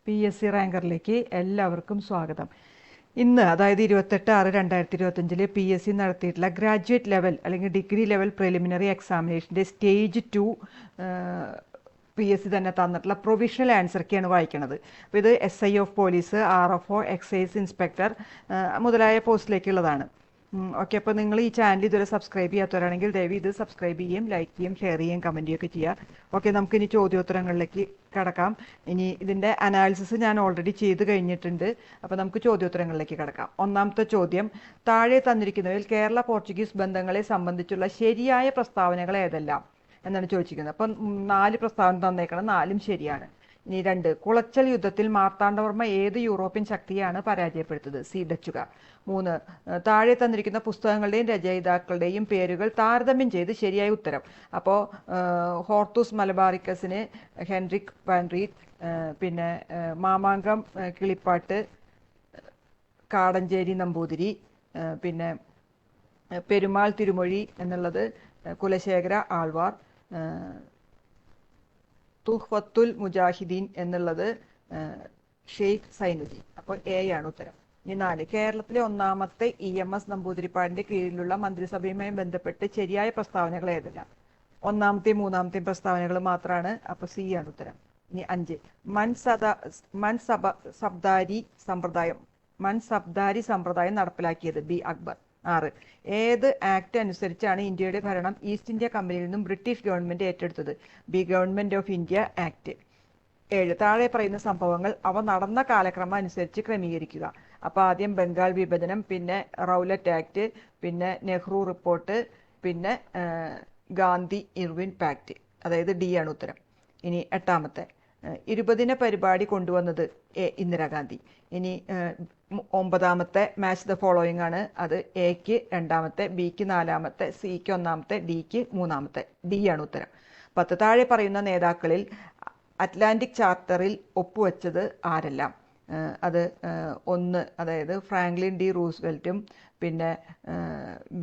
PSC റാങ്കറിലേക്ക് എല്ലാവർക്കും സ്വാഗതം. ഇന്ന് അതായത് 28/6/2025 PSC നടത്തിയിട്ടുള്ള ഗ്രാജുവേറ്റ് ലെവൽ അല്ലെങ്കിൽ ഡിഗ്രി ലെവൽ പ്രിലിമിനറി എക്സാമിനേഷൻ്റെ സ്റ്റേജ് 2 PSC തന്നെ തന്നിട്ടുള്ള പ്രൊവിഷണൽ ആൻസർക്കാണ് വായിക്കുന്നത്. അപ്പോൾ ഇത് SI of police, RFO, excise inspector മുതലായ പോസ്റ്റിലേക്കുള്ളതാണ്. ഓക്കെ, അപ്പോൾ നിങ്ങൾ ഈ ചാനൽ ഇതുവരെ സബ്സ്ക്രൈബ് ചെയ്യാത്തവരാണെങ്കിൽ ദയവ് ഇത് സബ്സ്ക്രൈബ് ചെയ്യും, ലൈക്ക് ചെയ്യും, ഷെയർ ചെയ്യും, കമൻറ്റ് ചെയ്യുകയൊക്കെ ചെയ്യുക. ഓക്കെ, നമുക്കിനി ചോദ്യോത്തരങ്ങളിലേക്ക് കടക്കാം. ഇനി ഇതിൻ്റെ അനാലിസിസ് ഞാൻ ഓൾറെഡി ചെയ്ത് കഴിഞ്ഞിട്ടുണ്ട്. അപ്പോൾ നമുക്ക് ചോദ്യോത്തരങ്ങളിലേക്ക് കടക്കാം. ഒന്നാമത്തെ ചോദ്യം, താഴെ തന്നിരിക്കുന്നവയിൽ കേരള പോർച്ചുഗീസ് ബന്ധങ്ങളെ സംബന്ധിച്ചുള്ള ശരിയായ പ്രസ്താവനകൾ ഏതെല്ലാം എന്നാണ് ചോദിച്ചിരിക്കുന്നത്. അപ്പം 4 പ്രസ്താവന തന്നേക്കണം, 4ഉം ശരിയാണ്. ഇനി 2, കുളച്ചൽ യുദ്ധത്തിൽ മാർത്താണ്ഡവർമ്മ ഏത് യൂറോപ്യൻ ശക്തിയാണ് പരാജയപ്പെടുത്തത്? ഡച്ചുകാർ. 3, താഴെ തന്നിരിക്കുന്ന പുസ്തകങ്ങളുടെയും രചയിതാക്കളുടെയും പേരുകൾ താരതമ്യം ചെയ്ത് ശരിയായ ഉത്തരം. അപ്പോൾ ഹോർത്തൂസ് മലബാറിക്കസിന് ഹെൻറിക് വാൻറീറ്റ്, പിന്നെ മാമാങ്കം കിളിപ്പാട്ട് കാടഞ്ചേരി നമ്പൂതിരി, പിന്നെ പെരുമാൾ തിരുമൊഴി എന്നുള്ളത് കുലശേഖര ആൾവാർ, തുഹ്ഫത്തുൽ മുജാഹിദീൻ എന്നുള്ളത് ഷെയ്ഖ് സൈനുദ്ദീൻ. അപ്പോൾ എ ആണ് ഉത്തരം. ഇനി 4, കേരളത്തിലെ ഒന്നാമത്തെ EMS നമ്പൂതിരിപ്പാടിന്റെ കീഴിലുള്ള മന്ത്രിസഭയുമായി ബന്ധപ്പെട്ട് ശരിയായ പ്രസ്താവനകൾ ഏതെല്ലാം? ഒന്നാമത്തെയും മൂന്നാമത്തെയും പ്രസ്താവനകൾ മാത്രമാണ്. അപ്പോൾ സി ആണ് ഉത്തരം. ഇനി 5, മൻസബ്ദാരി സമ്പ്രദായം നടപ്പിലാക്കിയത്? ബി അക്ബർ. 6, ഏത് ആക്ട് അനുസരിച്ചാണ് ഇന്ത്യയുടെ ഭരണം ഈസ്റ്റ് ഇന്ത്യ കമ്പനിയിൽ നിന്നും ബ്രിട്ടീഷ് ഗവൺമെന്റ് ഏറ്റെടുത്തത്? B government of India act. 7, താഴെ പറയുന്ന സംഭവങ്ങൾ അവ നടന്ന കാലക്രമം അനുസരിച്ച് ക്രമീകരിക്കുക. അപ്പോൾ ആദ്യം ബംഗാൾ വിഭജനം, പിന്നെ റൗലറ്റ് ആക്ട്, പിന്നെ നെഹ്റു റിപ്പോർട്ട്, പിന്നെ ഗാന്ധി ഇർവിൻ പാക്ട്. അതായത് ഡി ആണ് ഉത്തരം. ഇനി 8, 20 പരിപാടി കൊണ്ടുവന്നത്? എ ഇന്ദിരാഗാന്ധി. ഇനി 9 മാച്ച് ദ ഫോളോയിങ് ആണ്. അത് എക്ക് 2, ബിക്ക് 4, സിക്ക് 1, ഡിക്ക് 3. ഡി ആണ് ഉത്തരം. 10, താഴെ പറയുന്ന നേതാക്കളിൽ അറ്റ്ലാന്റിക് ചാർട്ടറിൽ ഒപ്പുവെച്ചത് ആരെല്ലാം? അത് 1, അതായത് ഫ്രാങ്ക്ലിൻ ഡി റൂസ്വെൽറ്റും പിന്നെ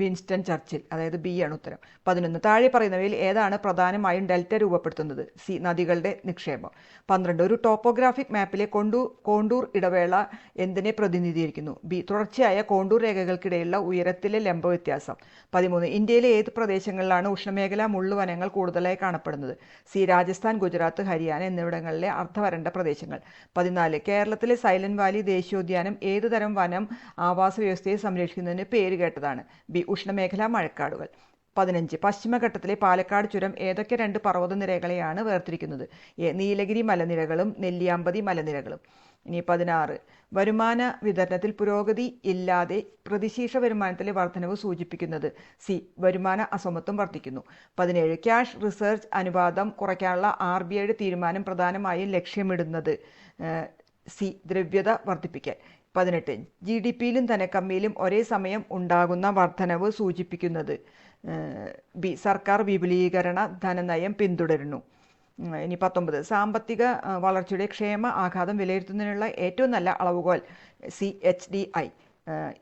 വിൻസ്റ്റൺ ചർച്ചിൽ. അതായത് ബി ആണ് ഉത്തരം. 11, താഴെ പറയുന്നവയിൽ ഏതാണ് പ്രധാനമായും ഡെൽറ്റ രൂപപ്പെടുത്തുന്നത്? സി നദികളുടെ നിക്ഷേപം. 12, ഒരു ടോപ്പോഗ്രാഫിക് മാപ്പിലെ കോണ്ടൂർ ഇടവേള എന്തിനെ പ്രതിനിധീകരിക്കുന്നു? ബി തുടർച്ചയായ കോണ്ടൂർ രേഖകൾക്കിടയിലുള്ള ഉയരത്തിലെ ലംബ വ്യത്യാസം. 13, ഇന്ത്യയിലെ ഏത് പ്രദേശങ്ങളിലാണ് ഉഷ്ണമേഖലാ മുള്ളുവനങ്ങൾ കൂടുതലായി കാണപ്പെടുന്നത്? സി രാജസ്ഥാൻ, ഗുജറാത്ത്, ഹരിയാന എന്നിവിടങ്ങളിലെ അർദ്ധവരണ്ട പ്രദേശങ്ങൾ. 14, കേരളത്തിലെ സൈലന്റ് വാലി ദേശീയോദ്യാനം ഏത് തരം വനം ആവാസ വ്യവസ്ഥയെ സംരക്ഷിക്കുന്നതിന് പേര് കേട്ടതാണ്? ബി ഉഷ്ണമേഖലാ മഴക്കാടുകൾ. 15, പശ്ചിമഘട്ടത്തിലെ പാലക്കാട് ചുരം ഏതൊക്കെ 2 പർവ്വതനിരകളെയാണ് വേർതിരിക്കുന്നത്? എ നീലഗിരി മലനിരകളും നെല്ലിയാമ്പതി മലനിരകളും. ഇനി 16, വരുമാന വിതരണത്തിൽ പുരോഗതി ഇല്ലാതെ പ്രതിശീർഷ വരുമാനത്തിലെ വർധനവ് സൂചിപ്പിക്കുന്നത്? സി വരുമാന അസമത്വം വർദ്ധിക്കുന്നു. 17, ക്യാഷ് റിസർച്ച് അനുപാതം കുറയ്ക്കാനുള്ള RBIയുടെ തീരുമാനം പ്രധാനമായും ലക്ഷ്യമിടുന്നത്? സി ദ്രവ്യത വർദ്ധിപ്പിക്കാൻ. 18, GDPയിലും ധനക്കമ്മിയിലും ഒരേ സമയം ഉണ്ടാകുന്ന വർധനവ് സൂചിപ്പിക്കുന്നത്? ബി സർക്കാർ വിപുലീകരണ ധനനയം പിന്തുടരുന്നു. ഇനി 19, സാമ്പത്തിക വളർച്ചയുടെ ക്ഷേമ ആഘാതം വിലയിരുത്തുന്നതിനുള്ള ഏറ്റവും നല്ല അളവുകോൽ? C HDI.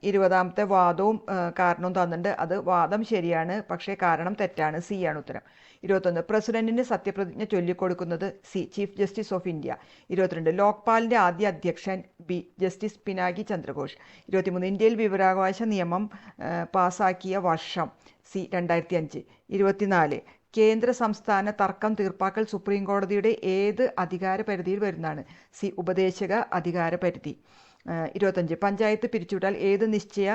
20, വാദവും കാരണവും തന്നിട്ടുണ്ട്. അത് വാദം ശരിയാണ്, പക്ഷേ കാരണം തെറ്റാണ്. സി ആണ് ഉത്തരം. 21, പ്രസിഡന്റിന് സത്യപ്രതിജ്ഞ ചൊല്ലിക്കൊടുക്കുന്നത്? C chief justice of India. 22, ലോക്പാലിന്റെ ആദ്യ അധ്യക്ഷൻ? B justice Pinaki Chandraghosh. 23, ഇന്ത്യയിൽ വിവരാവകാശ നിയമം പാസാക്കിയ വർഷം? സി 2005. 24, കേന്ദ്ര സംസ്ഥാന തർക്കം തീർപ്പാക്കൽ സുപ്രീം കോടതിയുടെ ഏത് അധികാര പരിധിയിൽ വരുന്നതാണ്? സി ഉപദേശക അധികാര പരിധി. 25, പഞ്ചായത്ത് പിരിച്ചുവിട്ടാൽ ഏത് നിശ്ചയ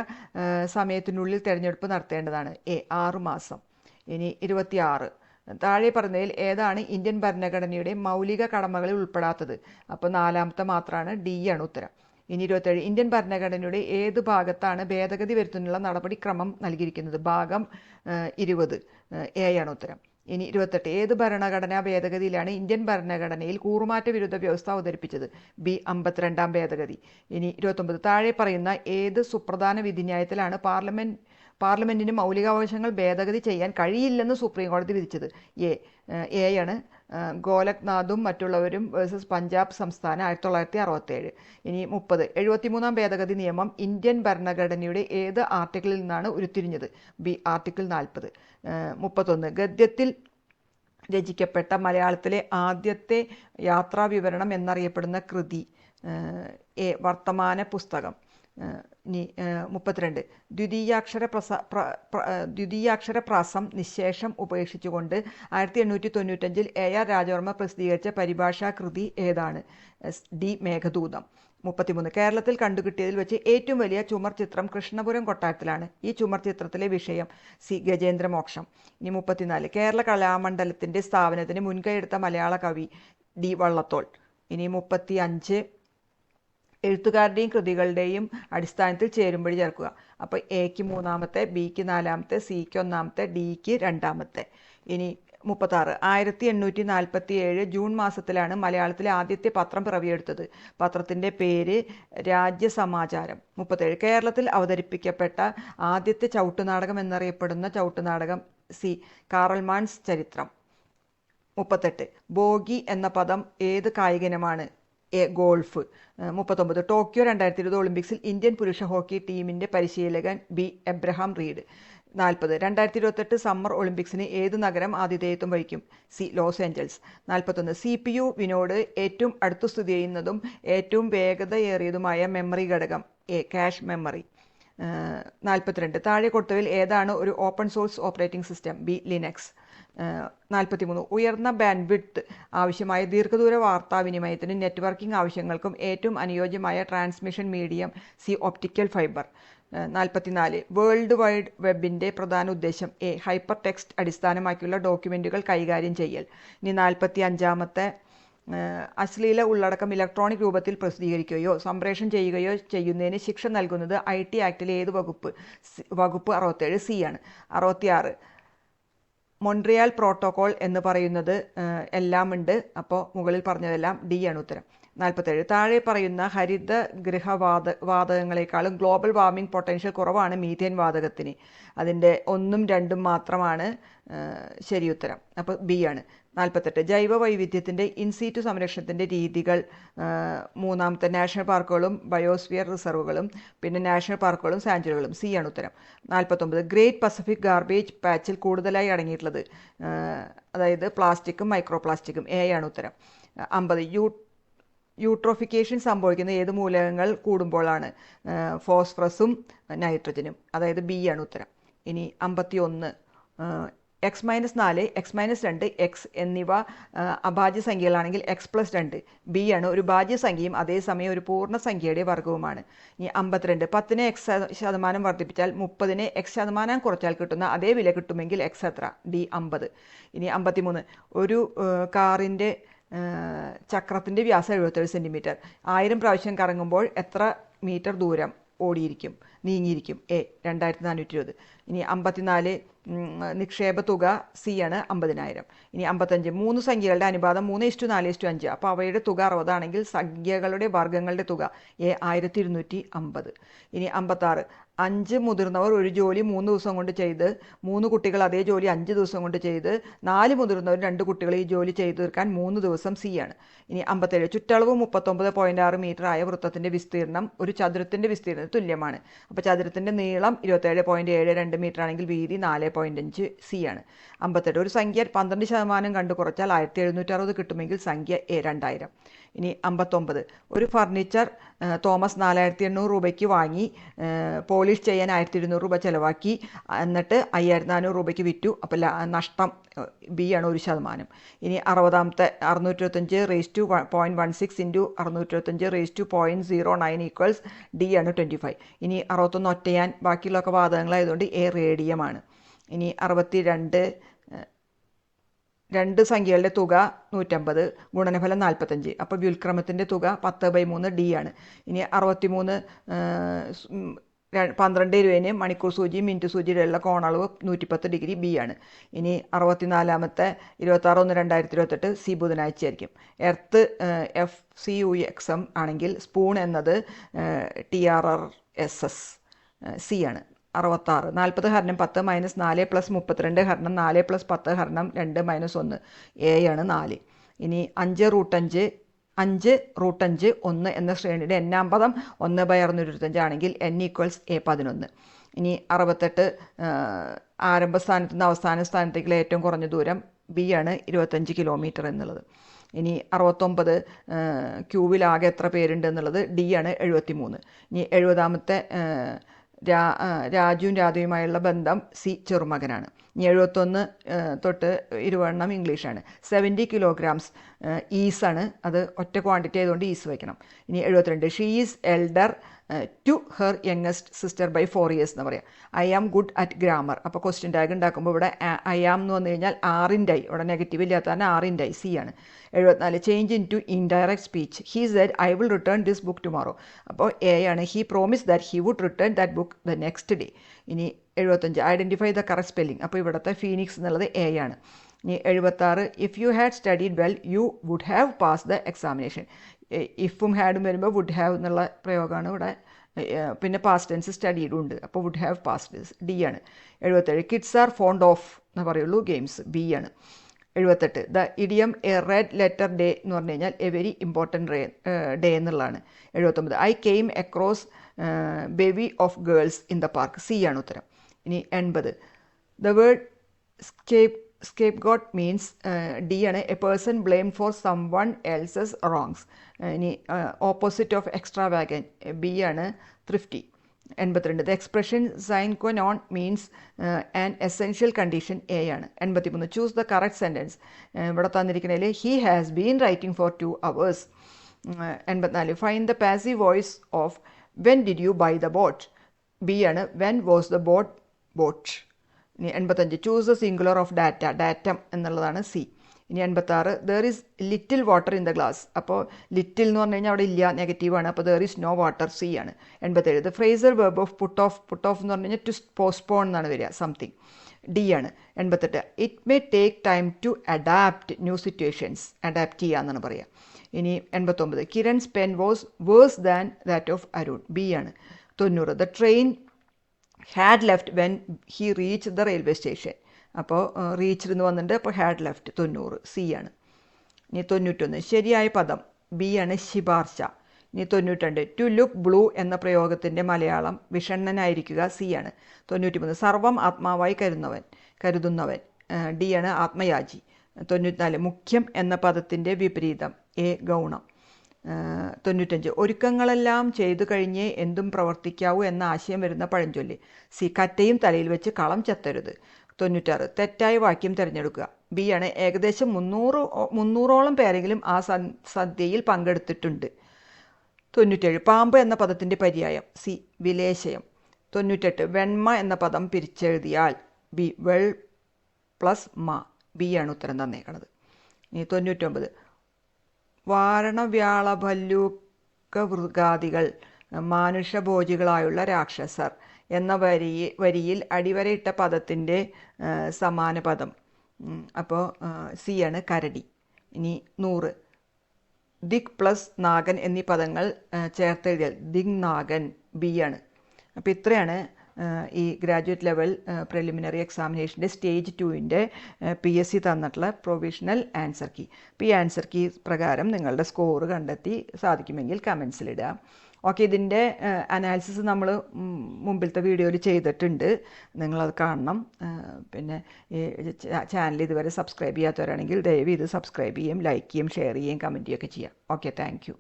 സമയത്തിനുള്ളിൽ തെരഞ്ഞെടുപ്പ് നടത്തേണ്ടതാണ്? എ 6 മാസം. ഇനി 26, താഴെ പറഞ്ഞതിൽ ഏതാണ് ഇന്ത്യൻ ഭരണഘടനയുടെ മൗലിക കടമകളിൽ ഉൾപ്പെടാത്തത്? അപ്പോൾ 4 മാത്രമാണ്. ഡി ആണ് ഉത്തരം. ഇനി 27, ഇന്ത്യൻ ഭരണഘടനയുടെ ഏത് ഭാഗത്താണ് ഭേദഗതി വരുത്തുന്നതിനുള്ള നടപടിക്രമം നൽകിയിരിക്കുന്നത്? ഭാഗം 20. എ ആണ് ഉത്തരം. ഇനി 28, ഏത് ഭരണഘടനാ ഭേദഗതിയിലാണ് ഇന്ത്യൻ ഭരണഘടനയിൽ കൂറുമാറ്റ വിരുദ്ധ വ്യവസ്ഥ അവതരിപ്പിച്ചത്? ബി 52 ഭേദഗതി. ഇനി 29, താഴെ പറയുന്ന ഏത് സുപ്രധാന വിധിന്യായത്തിലാണ് പാർലമെന്റിന് മൗലികാവകാശങ്ങൾ ഭേദഗതി ചെയ്യാൻ കഴിയില്ലെന്ന് സുപ്രീം കോടതി വിധിച്ചത്? എ ആണ്. ഗോലക്നാഥും മറ്റുള്ളവരും വേഴ്സസ് പഞ്ചാബ് സംസ്ഥാനം 1967. ഇനി 30, 73 ഭേദഗതി നിയമം ഇന്ത്യൻ ഭരണഘടനയുടെ ഏത് ആർട്ടിക്കിളിൽ നിന്നാണ് ഉരുത്തിരിഞ്ഞത്? B article 40. 31, ഗദ്യത്തിൽ രചിക്കപ്പെട്ട മലയാളത്തിലെ ആദ്യത്തെ യാത്രാ വിവരണം എന്നറിയപ്പെടുന്ന കൃതി? എ. വർത്തമാന പുസ്തകം. ഇനി 32. ദ്വിതീയാക്ഷര പ്രാസം നിശേഷം ഉപേക്ഷിച്ചുകൊണ്ട് 1895 AR രാജവർമ്മ പ്രസിദ്ധീകരിച്ച പരിഭാഷാ കൃതി ഏതാണ്? ഡി. മേഘദൂതം. 33. കേരളത്തിൽ കണ്ടുകിട്ടിയതിൽ വെച്ച് ഏറ്റവും വലിയ ചുമർ ചിത്രം കൃഷ്ണപുരം കൊട്ടാരത്തിലാണ്. ഈ ചുമർ ചിത്രത്തിലെ വിഷയം? സി. ഗജേന്ദ്രമോക്ഷം. ഇനി 34. കേരള കലാമണ്ഡലത്തിന്റെ സ്ഥാപനത്തിന് മുൻകൈയെടുത്ത മലയാള കവി? ഡി. വള്ളത്തോൾ. ഇനി 35. എഴുത്തുകാരുടെയും കൃതികളുടെയും അടിസ്ഥാനത്തിൽ ചേരുമ്പടി ചേർക്കുക. അപ്പോൾ എക്ക് 3ാമത്തെ, ബിക്ക് 4ാമത്തെ, സിക്ക് 1ാമത്തെ, ഡിക്ക് 2ാമത്തെ. ഇനി 36. 1847 ജൂൺ മാസത്തിലാണ് മലയാളത്തിലെ ആദ്യത്തെ പത്രം പിറവിയെടുത്തത്. പത്രത്തിൻ്റെ പേര് രാജ്യസമാചാരം. 37. കേരളത്തിൽ അവതരിപ്പിക്കപ്പെട്ട ആദ്യത്തെ ചവിട്ടുനാടകം എന്നറിയപ്പെടുന്ന ചവിട്ടുനാടകം? സി. കാറൽമാൻസ് ചരിത്രം. 38. ബോഗി എന്ന പദം ഏത് കായികയിനമാണ്? എ. ഗോൾഫ്. 39. ടോക്കിയോ 2020 ഒളിമ്പിക്സിൽ ഇന്ത്യൻ പുരുഷ ഹോക്കി ടീമിൻ്റെ പരിശീലകൻ? ബി. Abraham Reid. 40. 2028 സമ്മർ ഒളിമ്പിക്സിന് ഏത് നഗരം ആതിഥേയത്വം വഹിക്കും? സി. Los Angeles. 41. CPU വിനോട് ഏറ്റവും അടുത്ത് സ്ഥിതി ചെയ്യുന്നതും ഏറ്റവും വേഗതയേറിയതുമായ മെമ്മറി ഘടകം? എ. Cache memory. 42. താഴെ കൊടുത്തവയിൽ ഏതാണ് ഒരു open source operating system? B. Linux. 43. ഉയർന്ന ബാൻഡ്വിഡ്ത്ത് ആവശ്യമായ ദീർഘദൂര വാർത്താവിനിമയത്തിനും നെറ്റ്വർക്കിംഗ് ആവശ്യങ്ങൾക്കും ഏറ്റവും അനുയോജ്യമായ transmission medium? C. Optical fibre. 44. World wide വെബിൻ്റെ പ്രധാന ഉദ്ദേശം? എ. ഹൈപ്പർ ടെക്സ്റ്റ് അടിസ്ഥാനമാക്കിയുള്ള ഡോക്യുമെൻറ്റുകൾ കൈകാര്യം ചെയ്യൽ. ഇനി 45ാമത്തെ. അശ്ലീല ഉള്ളടക്കം ഇലക്ട്രോണിക് രൂപത്തിൽ പ്രസിദ്ധീകരിക്കുകയോ സംപ്രേഷണം ചെയ്യുകയോ ചെയ്യുന്നതിന് ശിക്ഷ നൽകുന്നത് IT ആക്ടിലെ ഏത് വകുപ്പ്? വകുപ്പ് 67. സി ആണ്. 66. മൊൺട്രിയാൽ പ്രോട്ടോകോൾ എന്ന് പറയുന്നത് എല്ലാം ഉണ്ട്. അപ്പോൾ മുകളിൽ പറഞ്ഞതെല്ലാം ഡി ആണ് ഉത്തരം. 47. താഴെ പറയുന്ന ഹരിത വാതകങ്ങളെക്കാളും ഗ്ലോബൽ വാർമിംഗ് പൊട്ടൻഷ്യൽ കുറവാണ് മീഥേൻ വാതകത്തിന്. അതിൻ്റെ 1ഉം 2ഉം മാത്രമാണ് ശരിയുത്തരം. അപ്പോൾ ബി ആണ്. 48. ജൈവ വൈവിധ്യത്തിൻ്റെ ഇൻസീറ്റു സംരക്ഷണത്തിൻ്റെ രീതികൾ? 3ാമത്തെ നാഷണൽ പാർക്കുകളും ബയോസ്ഫിയർ റിസർവുകളും, പിന്നെ നാഷണൽ പാർക്കുകളും സാഞ്ചുറികളും. സി ആണ് ഉത്തരം. 49. ഗ്രേറ്റ് പസഫിക് ഗാർബേജ് പാച്ചിൽ കൂടുതലായി അടങ്ങിയിട്ടുള്ളത്? അതായത് പ്ലാസ്റ്റിക്കും മൈക്രോ പ്ലാസ്റ്റിക്കും. എ ആണ് ഉത്തരം. 50. യൂട്രോഫിക്കേഷൻ സംഭവിക്കുന്ന ഏത് മൂലകങ്ങൾ കൂടുമ്പോഴാണ്? ഫോസ്ഫറസും നൈട്രജനും. അതായത് ബി ആണ് ഉത്തരം. ഇനി 51. x-4, x-2, x എന്നിവ അഭാജ്യ സംഖ്യകളാണെങ്കിൽ x+2 ബി ആണ് ഒരു ഭാജ്യസംഖ്യയും അതേസമയം ഒരു പൂർണ്ണസംഖ്യയുടെ വർഗവുമാണ്. ഇനി 52. 10നെ x% വർദ്ധിപ്പിച്ചാൽ 30നെ x% കുറച്ചാൽ കിട്ടുന്ന അതേ വില കിട്ടുമെങ്കിൽ x എത്ര? ഡി 50. ഇനി 53. ഒരു കാറിൻ്റെ ചക്രത്തിൻ്റെ വ്യാസം 77 സെൻറ്റിമീറ്റർ. 1000 പ്രാവശ്യം കറങ്ങുമ്പോൾ എത്ര മീറ്റർ ദൂരം നീങ്ങിയിരിക്കും? എ. 2420. ഇനി 54. നിക്ഷേപ തുക? സി ആണ് 50,000. ഇനി 55. 3 സംഖ്യകളുടെ അനുപാതം 3:4:5. അപ്പോൾ അവയുടെ തുക 60 ആണെങ്കിൽ സംഖ്യകളുടെ വർഗ്ഗങ്ങളുടെ തുക? എ. 1250. ഇനി 56. 5 മുതിർന്നവർ ഒരു ജോലി 3 ദിവസം കൊണ്ട് ചെയ്ത് 3 കുട്ടികൾ അതേ ജോലി 5 ദിവസം കൊണ്ട് ചെയ്ത് 4 മുതിർന്നവർ 2 കുട്ടികൾ ഈ ജോലി ചെയ്തു തീർക്കാൻ 3 ദിവസം. സി ആണ്. ഇനി 57. ചുറ്റളവ് 39.6 മീറ്റർ ആയ വൃത്തത്തിൻ്റെ വിസ്തീർണം ഒരു ചതുരത്തിൻ്റെ വിസ്തീർണത്തിന് തുല്യമാണ്. അപ്പോൾ ചതുരത്തിൻ്റെ നീളം 27.72 മീറ്റർ ആണെങ്കിൽ വീതി 4.5. സി ആണ്. 58. ഒരു സംഖ്യ 12% കണ്ടു കുറച്ചാൽ 1760 കിട്ടുമെങ്കിൽ സംഖ്യ? എ. 2000. ഇനി 59. ഒരു ഫർണിച്ചർ തോമസ് 4800 രൂപയ്ക്ക് വാങ്ങി പോളിഷ് ചെയ്യാൻ 1200 രൂപ ചിലവാക്കി, എന്നിട്ട് 5400 രൂപയ്ക്ക് വിറ്റു. അപ്പോൾ നഷ്ടം? ബി ആണ് 1%. ഇനി 60ാമത്തെ. 625/0.16 × 625/0.09 ഡി ആണ് 25. ഇനി 61. ഒറ്റയാൻ. ബാക്കിയുള്ളതൊക്കെ വാതകങ്ങളായതുകൊണ്ട് എ. റേഡിയമാണ്. ഇനി 62. 2 സംഖ്യകളുടെ തുക 150, ഗുണനഫലം 45. അപ്പോൾ വ്യുൽക്രമത്തിൻ്റെ തുക 10/3 ഡി ആണ്. ഇനി 63. 12 രൂപേന് മണിക്കൂർ സൂചി മിനിറ്റ് സൂചിയിലുള്ള കോണളവ് 110 ഡിഗ്രി. ബി ആണ്. ഇനി 64ാമത്തെ. 26/1/2028 സി ബുധനാഴ്ച ആയിരിക്കും. എർത്ത് FCUXM ആണെങ്കിൽ സ്പൂൺ എന്നത് TRRSS. സി ആണ്. 66. 40 × 10 - 4 + 32 × 4 + 10 × 2 - 1 എ ആണ് 4. ഇനി 5√5 1 എന്ന ശ്രേണിയുടെ n-ാം പദം 1/625 ആണെങ്കിൽ n = A 11. ഇനി 68. ആരംഭ സ്ഥാനത്ത് നിന്ന് അവസാന സ്ഥാനത്തേക്കുള്ള ഏറ്റവും കുറഞ്ഞ ദൂരം ബി ആണ് 25 കിലോമീറ്റർ എന്നുള്ളത്. ഇനി 69 ക്യൂവിലാകെ എത്ര പേരുണ്ട് എന്നുള്ളത് ഡി ആണ് 73. ഇനി 70ാമത്തെ രാജുവും രാധയുമായുള്ള ബന്ധം സി ചെറുമകനാണ്. ഇനി 71 തൊട്ട് 20 ഇംഗ്ലീഷാണ്. 70 കിലോഗ്രാംസ് ഈസാണ്, അത് ഒറ്റ ക്വാണ്ടിറ്റി ആയതുകൊണ്ട് ഈസ് വയ്ക്കണം. ഇനി 72 she is elder to her youngest sister by 4 years എന്ന് പറയാം. I am good at grammar. അപ്പോൾ ക്വസ്റ്റ്യൻ ടാഗ് ഉണ്ടാക്കുമ്പോൾ ഇവിടെ ഐ ആം എന്ന് വന്നു കഴിഞ്ഞാൽ ആറിൻ്റെ ഐ, ഇവിടെ നെഗറ്റീവ് ഇല്ലാത്തതാണ് ആറിൻ്റെ ഐ, സി ആണ്. 74 change in to indirect speech. He said I will return this book tomorrow. അപ്പോൾ എ ആണ്. He promise that he would return that book the next day. ഇനി 75 ഐഡൻറ്റിഫൈ ദ കറക്റ്റ് സ്പെല്ലിംഗ്. അപ്പോൾ ഇവിടുത്തെ Phoenix എന്നുള്ളത് A ആണ്. ഇനി 76 if you had studied well you would have pass the examination. ഇഫും ഹാഡും വരുമ്പോൾ വുഡ് ഹാവ് എന്നുള്ള പ്രയോഗമാണ് ഇവിടെ. പിന്നെ പാസ്റ്റ് ടെൻസ് സ്റ്റഡീഡും ഉണ്ട്, അപ്പോൾ വുഡ് ഹാവ് പാസ്റ്റ് ഡി ആണ്. 77 കിഡ്സ് ആർ ഫോണ്ട് ഓഫ് എന്ന് പറയുള്ളൂ ഗെയിംസ്, ബി ആണ്. 78 the idiom a red letter day എന്ന് പറഞ്ഞു കഴിഞ്ഞാൽ എ വെരി ഇമ്പോർട്ടൻറ്റ് ഡേ എന്നുള്ളതാണ്. 79 I came across baby of girls in the park, C ആണ് ഉത്തരം. ഇനി 80 the word scapegoat means D ആണ് a person blame for some one else's wrongs. ഇനി opposite of extravagant B ആണ് thrifty. 82 the expression sine qua non means an essential condition A ആണ്. 83 choose the correct sentence. ഇവിടെ തന്നിരിക്കുന്നതിൽ he has been writing for 2 hours. 84 find the passive voice of when did you buy the boat. B ആണ് when was the boat boat. ഇനി 85 choose the singular of data, datum എന്നുള്ളതാണ് C. ഇനി 86 there is little water in the glass. അപ്പോൾ little എന്ന് പറഞ്ഞു കഴിഞ്ഞാൽ അവിടെ ഇല്ല, നെഗറ്റീവാണ്, അപ്പോൾ there is no water, C ആണ്. 87 the phrasal verb of put of എന്ന് പറഞ്ഞു കഴിഞ്ഞാൽ ടു പോസ്റ്റ്പോൺ എന്നാണ് വരിക, സംതിങ്, ഡി ആണ്. 88 it may take time to adapt new situations, adapt ചെയ്യുക എന്നാണ് പറയുക. ഇനി 89 Kiran's pen was worse than that of Arun, B ആണ്. 90 the train had left when he reach the railway station. അപ്പോൾ റീച്ച്ഡ് എന്ന് വന്നിട്ടുണ്ട്, അപ്പോൾ ഹാഡ് ലെഫ്റ്റ് 90, സി ആണ്. ഇനി 91 ശരിയായ പദം ബി ആണ് ശിപാർശ. ഇനി 92 ടു ലുക്ക് ബ്ലൂ എന്ന പ്രയോഗത്തിൻ്റെ മലയാളം വിഷണ്ണനായിരിക്കുക, സി ആണ്. 93 സർവം ആത്മാവായി കരുതുന്നവൻ ഡി ആണ് ആത്മയാജി. 94 മുഖ്യം എന്ന പദത്തിൻ്റെ വിപരീതം എ ഗൗണം. 95 ഒരുക്കങ്ങളെല്ലാം ചെയ്തു കഴിഞ്ഞേ എന്തും പ്രവർത്തിക്കാവൂ എന്ന ആശയം വരുന്ന പഴഞ്ചൊല്ല്, സി കറ്റയും തലയിൽ വെച്ച് കളം ചെത്തരുത്. 96 തെറ്റായ വാക്യം തിരഞ്ഞെടുക്കുക, ബി ആണ് ഏകദേശം 300ഓളം പേരെങ്കിലും ആ സദ്യയിൽ പങ്കെടുത്തിട്ടുണ്ട്. 97 പാമ്പ് എന്ന പദത്തിൻ്റെ പര്യായം, സി വിലേശയം. 98 വെണ്മ എന്ന പദം പിരിച്ചെഴുതിയാൽ ബി വെൾ പ്ലസ് മ, ബി ആണ് ഉത്തരം തന്നേക്കണത്. ഇനി 99 വാരണവ്യാളഭല്ലൂകവൃഗാദികൾ മാനുഷഭോജികളായുള്ള രാക്ഷസർ എന്ന വരിയിൽ അടിവരയിട്ട പദത്തിൻ്റെ സമാന പദം, അപ്പോൾ സി ആണ് കരടി. ഇനി 100 ദിക് പ്ലസ് നാഗൻ എന്നീ പദങ്ങൾ ചേർത്തെഴുതിയാൽ ദിഗ് നാഗൻ, ബി ആണ്. അപ്പോൾ ഇത്രയാണ് ഈ ഗ്രാജുവേറ്റ് ലെവൽ പ്രിലിമിനറി എക്സാമിനേഷൻ്റെ സ്റ്റേജ് 2ൻ്റെ PSC തന്നിട്ടുള്ള പ്രൊവിഷണൽ ആൻസർ കീ. അപ്പോൾ ഈ ആൻസർ കീ പ്രകാരം നിങ്ങളുടെ സ്കോർ കണ്ടെത്തി സാധിക്കുമെങ്കിൽ കമൻസിലിടുക. ഓക്കെ, ഇതിൻ്റെ അനാലിസിസ് നമ്മൾ മുമ്പിലത്തെ വീഡിയോയിൽ ചെയ്തിട്ടുണ്ട്, നിങ്ങളത് കാണണം. പിന്നെ ഈ ചാനൽ ഇതുവരെ സബ്സ്ക്രൈബ് ചെയ്യാത്തവരാണെങ്കിൽ ദയവ് ഇത് സബ്സ്ക്രൈബ് ചെയ്യും, ലൈക്ക് ചെയ്യും, ഷെയർ ചെയ്യുകയും കമൻറ്റ് ചെയ്യുകയൊക്കെ ചെയ്യാം. Okay, thank you.